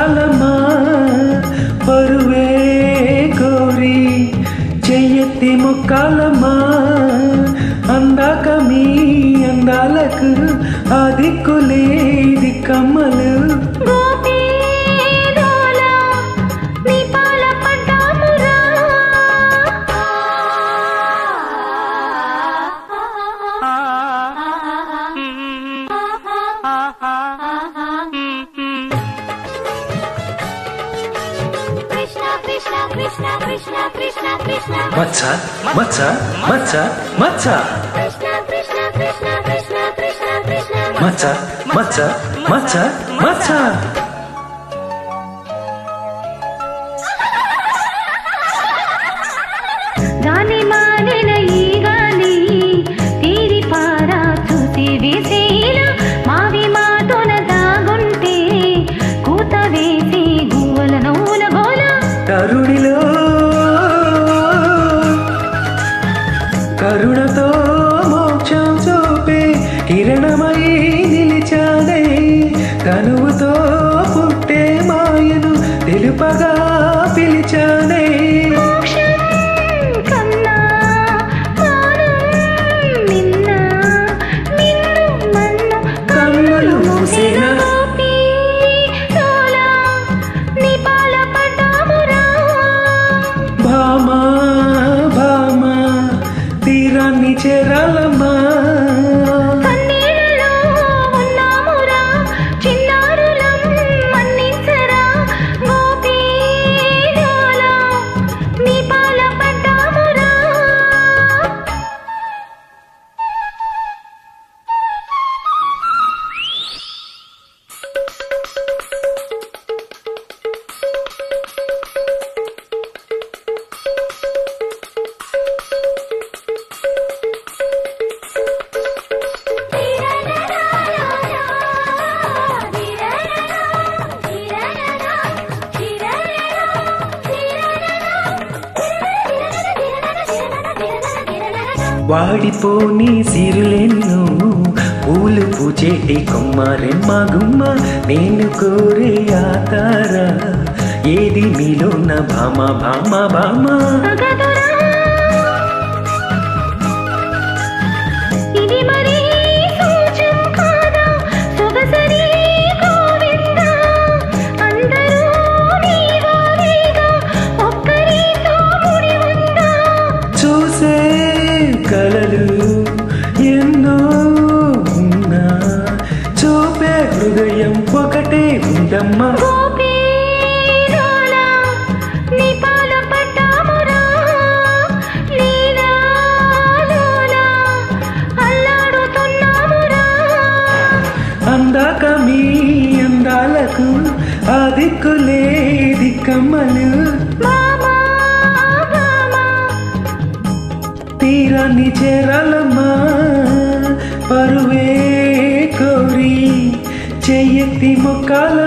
చేరాలమ్మా పరువే కోరి చెయ్యెత్తి మొక్కాలమ్మా అందాక మీ అందాలకు ఆ దిక్కులే దిక్కమ్మలు మచ్చా మచ్చా మచ్చా మచ్చా మచ్చా మచ్చా మచ్చా మచ్చా గాలి మారిన ఈ గాలి తీరి పారా చూసి వేసేలా మావి మాటోన దాగుంటే కూత వేసి గువ్వల నవ్వుల గోల తరుణిలో కరుణతో మోక్షం చూపే కిరణమై నిలిచానే కనువుతో పుట్టే మాయను తెలుపగా పిలిచానే కన్నులు మూసిన భామా భామా తీరాన్ని చేరాలమ్మా వాడిపోని సిరులెన్నో పూలు పూచేటి కొమ్మారెమ్మ గుమ్మ నేను కోరే ఆతార ఏది మీలో నా భామ భామ భామ చూసే కలలు ఎన్నో ఉన్నా చూపే హృదయం ఒకటే ఉందమ్మా అందాక మీ అందాలకు ఆ దిక్కులే దిక్కమ్మలు తీరాన్ని చేరాలమ్మా పరువే కోరి చెయ్యెత్తి మొక్కాల